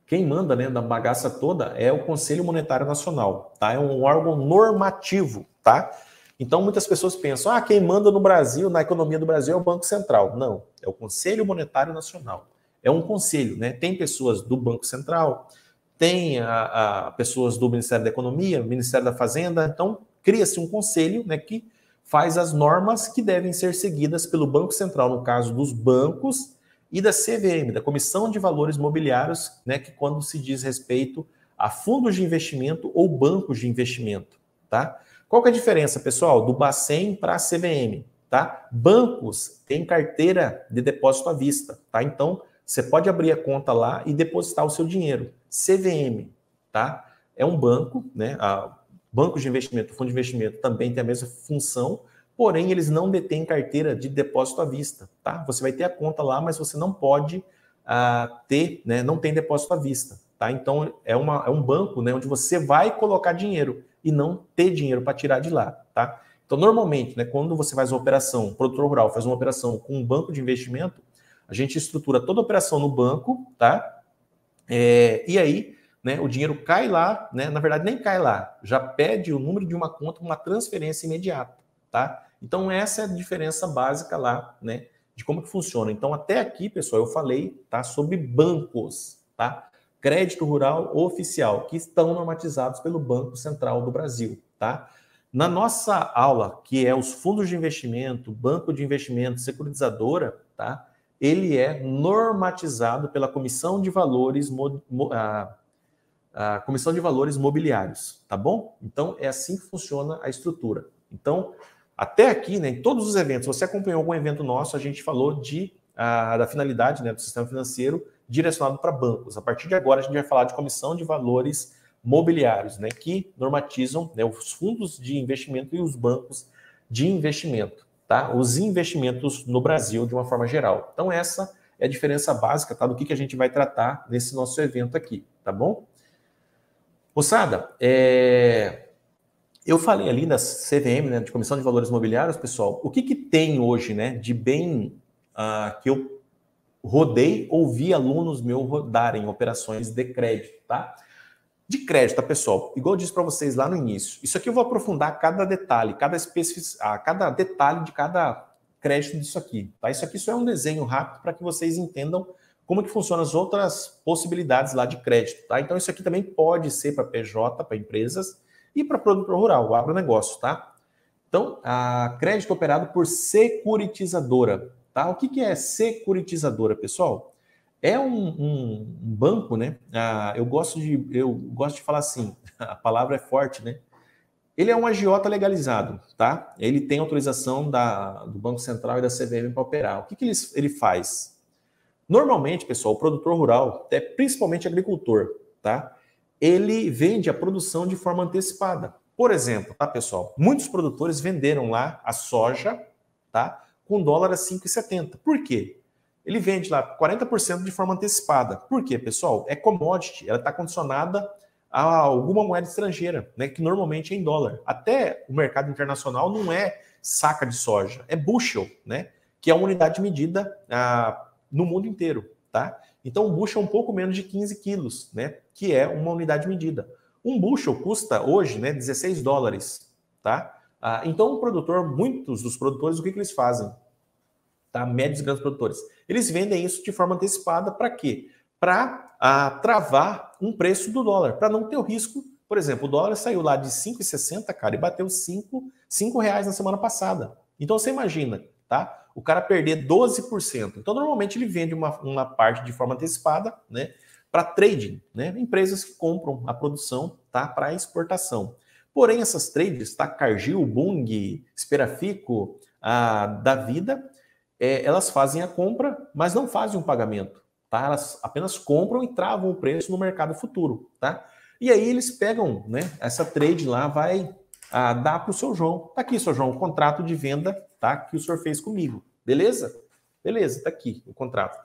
Quem manda, né, da bagaça toda é o Conselho Monetário Nacional, tá? É um órgão normativo, tá? Então muitas pessoas pensam, quem manda no Brasil, na economia do Brasil é o Banco Central. Não, é o Conselho Monetário Nacional. É um conselho, né? Tem pessoas do Banco Central, tem pessoas do Ministério da Economia, Ministério da Fazenda, então cria-se um conselho, né, que faz as normas que devem ser seguidas pelo Banco Central, no caso dos bancos, e da CVM, da Comissão de Valores Mobiliários, né, que quando se diz respeito a fundos de investimento ou bancos de investimento, tá? Qual que é a diferença, pessoal, do Bacen para a CVM, tá? Bancos têm carteira de depósito à vista, tá? Então, você pode abrir a conta lá e depositar o seu dinheiro. CVM, tá? É um banco, né? Bancos de investimento, fundo de investimento também tem a mesma função, porém eles não detêm carteira de depósito à vista, tá? Você vai ter a conta lá, mas você não pode ter, né? Não tem depósito à vista, tá? Então é um banco, né? Onde você vai colocar dinheiro e não ter dinheiro para tirar de lá, tá? Então normalmente, né? Quando você faz uma operação, o produtor rural faz uma operação com um banco de investimento, a gente estrutura toda a operação no banco, tá? E aí, né, o dinheiro cai lá, né? Na verdade nem cai lá, já pede o número de uma conta com uma transferência imediata, tá? Então essa é a diferença básica lá, né, de como que funciona. Então até aqui, pessoal, eu falei, tá, sobre bancos, tá? Crédito rural oficial, que estão normatizados pelo Banco Central do Brasil, tá? Na nossa aula, que é os fundos de investimento, banco de investimento, securitizadora, tá? Ele é normatizado pela Comissão de Valores a Comissão de Valores Mobiliários, tá bom? Então, é assim que funciona a estrutura. Então, até aqui, né, em todos os eventos, você acompanhou algum evento nosso, a gente falou da finalidade, né, do sistema financeiro direcionado para bancos. A partir de agora, a gente vai falar de Comissão de Valores Mobiliários, né, que normatizam, né, os fundos de investimento e os bancos de investimento, tá? Os investimentos no Brasil, de uma forma geral. Então, essa é a diferença básica, tá, do que a gente vai tratar nesse nosso evento aqui, tá bom? Moçada, eu falei ali da CVM, né, de Comissão de Valores Mobiliários, pessoal, o que tem hoje, né, de bem que eu rodei ou vi alunos meus rodarem operações de crédito, tá? De crédito, tá, pessoal? Igual eu disse para vocês lá no início, isso aqui eu vou aprofundar cada detalhe, cada detalhe de cada crédito disso aqui, tá? Isso aqui só é um desenho rápido para que vocês entendam como que funcionam as outras possibilidades lá de crédito, tá? Então isso aqui também pode ser para PJ, para empresas e para produtor rural, o agronegócio, tá? Então, a crédito operado por securitizadora, tá? O que é securitizadora, pessoal? É um banco, né? Eu gosto de falar assim, a palavra é forte, né? Ele é um agiota legalizado, tá? Ele tem autorização do Banco Central e da CVM para operar. O que ele faz? Normalmente, pessoal, o produtor rural, principalmente agricultor, tá? Ele vende a produção de forma antecipada. Por exemplo, tá, pessoal? Muitos produtores venderam lá a soja, tá? Com dólar a 5,70. Por quê? Ele vende lá 40% de forma antecipada. Por quê, pessoal? É commodity, ela está condicionada a alguma moeda estrangeira, né? Que normalmente é em dólar. Até o mercado internacional não é saca de soja, é bushel, né? Que é uma unidade medida no mundo inteiro, tá? Então, um bushel é um pouco menos de 15 quilos, né? Que é uma unidade medida. Um bushel custa hoje, né, 16 dólares, tá? Então, muitos dos produtores, o que eles fazem? Tá? Médios e grandes produtores. Eles vendem isso de forma antecipada para quê? Para travar um preço do dólar, para não ter o risco. Por exemplo, o dólar saiu lá de 5,60, cara, e bateu 5 reais na semana passada. Então, você imagina, tá? O cara perder 12%. Então, normalmente ele vende uma parte de forma antecipada, né, para trading, né, empresas que compram a produção, tá, para exportação. Porém, essas trades, tá, Cargill, Bunge, Esperafico, da vida, elas fazem a compra, mas não fazem um pagamento, tá? Elas apenas compram e travam o preço no mercado futuro, tá? E aí eles pegam, né, essa trade lá, vai dar para o seu João. Tá aqui, seu João, o contrato de venda, tá, que o senhor fez comigo. Beleza? Beleza, tá aqui o contrato.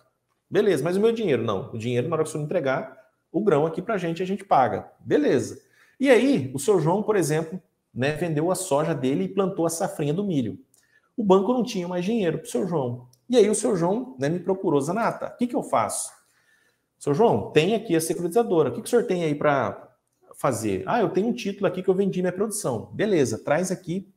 Beleza, mas o meu dinheiro? Não. O dinheiro, na hora que o senhor entregar o grão aqui pra gente, a gente paga. Beleza. E aí, o seu João, por exemplo, né, vendeu a soja dele e plantou a safrinha do milho. O banco não tinha mais dinheiro para o seu João. E aí o seu João, né, me procurou, Zanata, o que eu faço? Seu João, tem aqui a securitizadora. O que o senhor tem aí para fazer? Ah, eu tenho um título aqui que eu vendi minha produção. Beleza, traz aqui,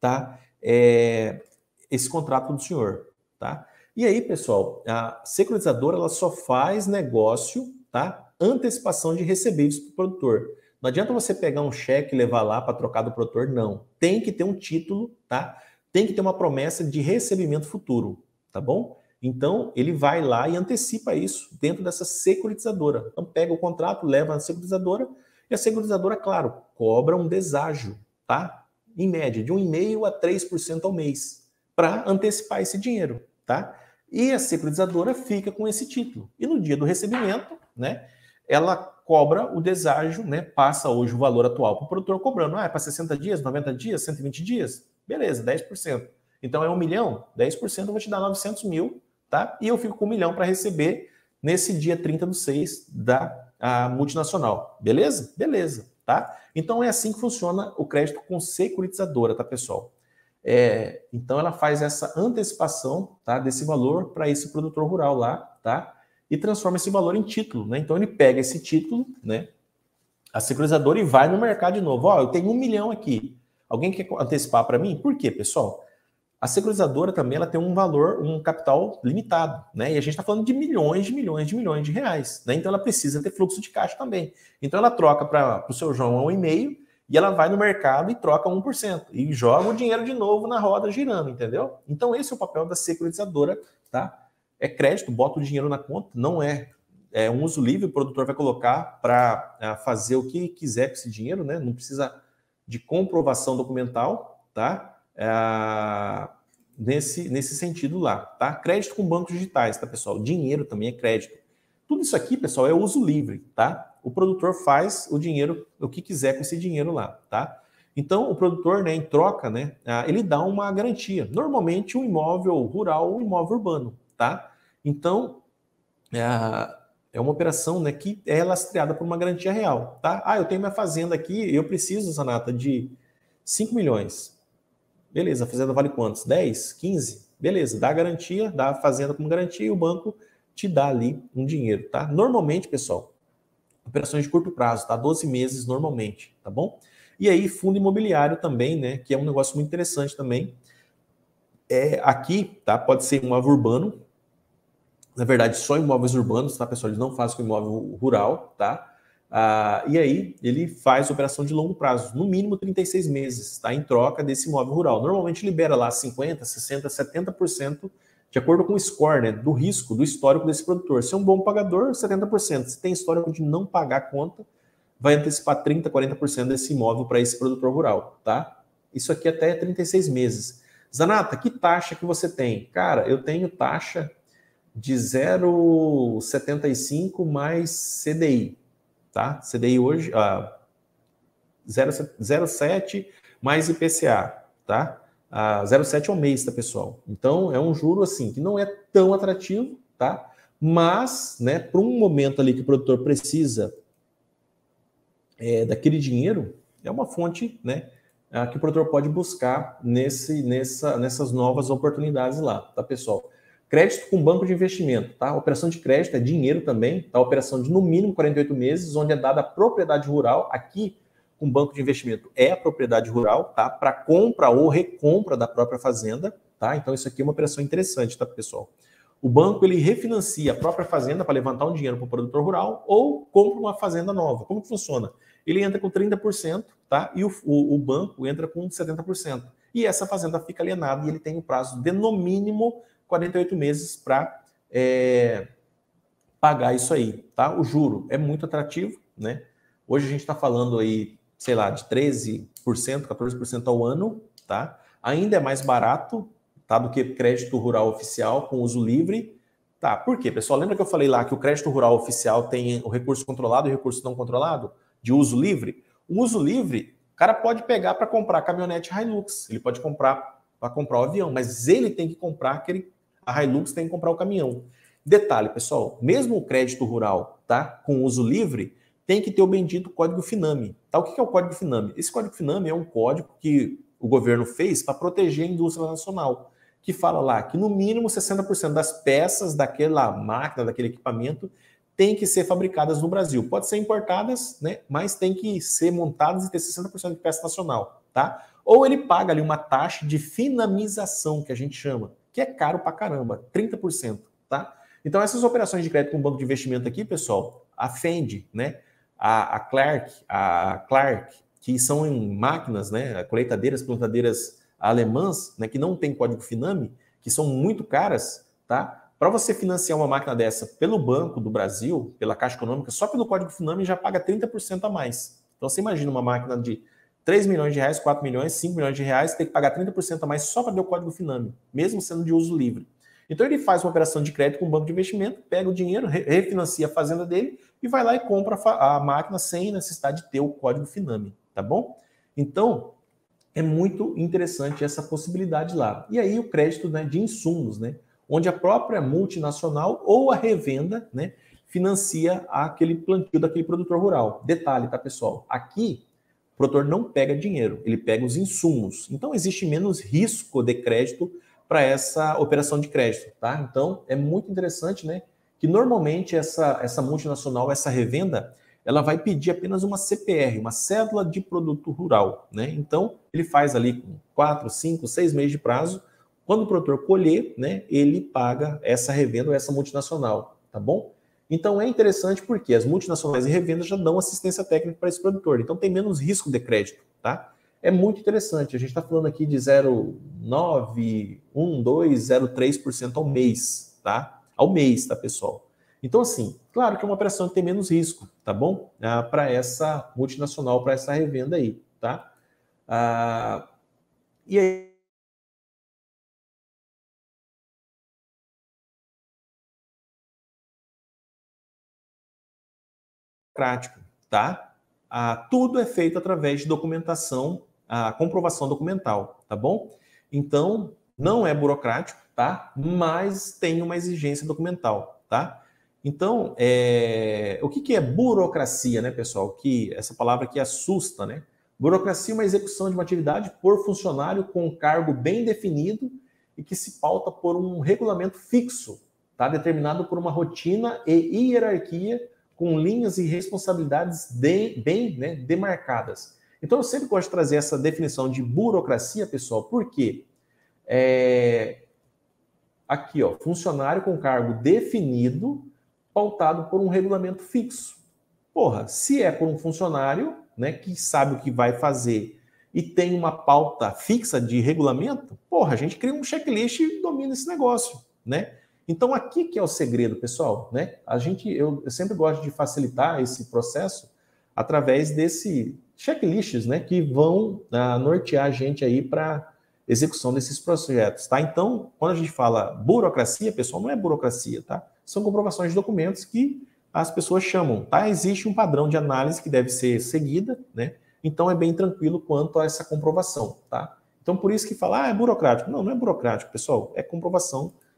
tá? Esse contrato do senhor, tá? E aí, pessoal, a securitizadora ela só faz negócio, tá? Antecipação de recebíveis para o produtor. Não adianta você pegar um cheque e levar lá para trocar do produtor, não. Tem que ter um título, tá? Tem que ter uma promessa de recebimento futuro, tá bom? Então, ele vai lá e antecipa isso dentro dessa securitizadora. Então, pega o contrato, leva na securitizadora e a securitizadora, claro, cobra um deságio, tá? Em média, de 1,5% a 3% ao mês, para antecipar esse dinheiro, tá? E a securitizadora fica com esse título. E no dia do recebimento, né, ela cobra o deságio, né, passa hoje o valor atual para o produtor cobrando. Ah, é para 60 dias, 90 dias, 120 dias? Beleza, 10%. Então é 1 milhão, 10% eu vou te dar 900 mil, tá? E eu fico com 1 milhão para receber nesse dia 30/6 da multinacional. Beleza? Beleza, tá? Então é assim que funciona o crédito com securitizadora, tá, pessoal? Então ela faz essa antecipação, tá, desse valor para esse produtor rural lá, tá? E transforma esse valor em título, né? Então ele pega esse título, né, a securitizadora, e vai no mercado de novo. Ó, eu tenho 1 milhão aqui. Alguém quer antecipar para mim? Por quê, pessoal? A securitizadora também ela tem um valor, um capital limitado, né? E a gente está falando de milhões de reais, né? Então ela precisa ter fluxo de caixa também. Então ela troca para o seu João 1,5% e ela vai no mercado e troca 1% e joga o dinheiro de novo na roda girando, entendeu? Então esse é o papel da securitizadora, tá? É crédito, bota o dinheiro na conta, não é um uso livre, o produtor vai colocar para fazer o que quiser com esse dinheiro, né? Não precisa de comprovação documental, tá? Nesse sentido lá, tá? Crédito com bancos digitais, tá, pessoal? Dinheiro também é crédito. Tudo isso aqui, pessoal, é uso livre, tá? O produtor faz o dinheiro, o que quiser com esse dinheiro lá, tá? Então, o produtor, né, em troca, né, ele dá uma garantia. Normalmente, um imóvel rural, um imóvel urbano, tá? Então, é uma operação, né, que é lastreada por uma garantia real, tá? Ah, eu tenho minha fazenda aqui, eu preciso, Zanata, de 5 milhões. Beleza, a fazenda vale quantos? 10? 15? Beleza, dá a garantia, dá a fazenda como garantia e o banco te dá ali um dinheiro, tá? Normalmente, pessoal, operações de curto prazo, tá? 12 meses normalmente, tá bom? E aí, fundo imobiliário também, né? Que é um negócio muito interessante também. Aqui, tá? Pode ser um imóvel urbano. Na verdade, só imóveis urbanos, tá, pessoal? Eles não fazem com imóvel rural, tá? E aí, ele faz operação de longo prazo, no mínimo 36 meses, tá? Em troca desse imóvel rural. Normalmente libera lá 50%, 60%, 70%, de acordo com o score, né? Do risco, do histórico desse produtor. Se é um bom pagador, 70%. Se tem histórico de não pagar a conta, vai antecipar 30%, 40% desse imóvel para esse produtor rural, tá? Isso aqui até 36 meses. Zanata, que taxa que você tem? Cara, eu tenho taxa de 0,75 mais CDI, tá? CDI hoje, 0,7 mais IPCA, tá? 0,7 ao mês, tá, pessoal? Então, é um juro, assim, que não é tão atrativo, tá? Mas, né, para um momento ali que o produtor precisa daquele dinheiro, é uma fonte, né, que o produtor pode buscar nessas novas oportunidades lá, tá, pessoal? Crédito com banco de investimento, tá? Operação de crédito é dinheiro também, tá? Operação de no mínimo 48 meses, onde é dada a propriedade rural. Aqui, com banco de investimento, é a propriedade rural, tá? Para compra ou recompra da própria fazenda, tá? Então, isso aqui é uma operação interessante, tá, pessoal? O banco, ele refinancia a própria fazenda para levantar um dinheiro para o produtor rural ou compra uma fazenda nova. Como que funciona? Ele entra com 30%, tá? E o banco entra com 70%. E essa fazenda fica alienada e ele tem um prazo de, no mínimo, 48 meses para pagar isso aí, tá? O juro é muito atrativo, né? Hoje a gente está falando aí, sei lá, de 13%, 14% ao ano, tá? Ainda é mais barato, tá, do que crédito rural oficial com uso livre. Tá, por quê, pessoal? Lembra que eu falei lá que o crédito rural oficial tem o recurso controlado e o recurso não controlado? De uso livre? O uso livre, o cara pode pegar para comprar a caminhonete Hilux, ele pode comprar para comprar o avião, mas ele tem que comprar a Hilux tem que comprar o caminhão. Detalhe, pessoal, mesmo o crédito rural, tá, com uso livre, tem que ter o bendito código FINAME. Tá? O que é o código FINAME? Esse código FINAME é um código que o governo fez para proteger a indústria nacional, que fala lá que no mínimo 60% das peças daquela máquina, daquele equipamento, tem que ser fabricadas no Brasil. Pode ser importadas, né? Mas tem que ser montadas e ter 60% de peça nacional, tá? Ou ele paga ali uma taxa de finamização, que a gente chama, que é caro pra caramba, 30%, tá? Então essas operações de crédito com banco de investimento aqui, pessoal, a Fendi, né? A Clark, que são em máquinas, né? Colheitadeiras, plantadeiras alemãs, né? Que não tem código FINAME, que são muito caras, tá? Para você financiar uma máquina dessa pelo Banco do Brasil, pela Caixa Econômica, só pelo código FINAME já paga 30% a mais. Então você imagina uma máquina de 3 milhões de reais, 4 milhões, 5 milhões de reais, tem que pagar 30% a mais só para ter o código FINAME, mesmo sendo de uso livre. Então ele faz uma operação de crédito com o banco de investimento, pega o dinheiro, refinancia a fazenda dele e vai lá e compra a máquina sem necessidade de ter o código FINAME, tá bom? Então é muito interessante essa possibilidade lá. E aí o crédito, né, de insumos, né? Onde a própria multinacional ou a revenda, né, financia aquele plantio daquele produtor rural. Detalhe, tá, pessoal? Aqui, o produtor não pega dinheiro, ele pega os insumos. Então, existe menos risco de crédito para essa operação de crédito, tá? Então, é muito interessante, né, que normalmente essa multinacional, essa revenda, ela vai pedir apenas uma CPR, uma cédula de produto rural, né? Então, ele faz ali com 4, 5, 6 meses de prazo. Quando o produtor colher, né, ele paga essa revenda ou essa multinacional, tá bom? Então é interessante porque as multinacionais e revendas já dão assistência técnica para esse produtor, então tem menos risco de crédito, tá? É muito interessante, a gente está falando aqui de 0,9, 1, 2, 0,3% ao mês, tá? Ao mês, tá, pessoal? Então, assim, claro que é uma operação que tem menos risco, tá bom? Para essa multinacional, para essa revenda aí, tá? E aí, prático, tá? Tudo é feito através de documentação, a comprovação documental, tá bom? Então, não é burocrático, tá? Mas tem uma exigência documental, tá? Então, o que é burocracia, né, pessoal? Que essa palavra que assusta, né? Burocracia é uma execução de uma atividade por funcionário com um cargo bem definido e que se pauta por um regulamento fixo, tá? Determinado por uma rotina e hierarquia com linhas e responsabilidades bem, né, demarcadas. Então, eu sempre gosto de trazer essa definição de burocracia, pessoal, porque aqui, ó, funcionário com cargo definido, pautado por um regulamento fixo. Porra, se é por um funcionário, né, que sabe o que vai fazer e tem uma pauta fixa de regulamento, porra, a gente cria um checklist e domina esse negócio, né? Então, aqui que é o segredo, pessoal, né? Eu sempre gosto de facilitar esse processo através desse checklists, né? Que vão nortear a gente aí para execução desses projetos, tá? Então, quando a gente fala burocracia, pessoal, não é burocracia, tá? São comprovações de documentos que as pessoas chamam, tá? Existe um padrão de análise que deve ser seguida, né? Então, é bem tranquilo quanto a essa comprovação, tá? Então, por isso que fala, é burocrático. Não, não é burocrático, pessoal. É comprovação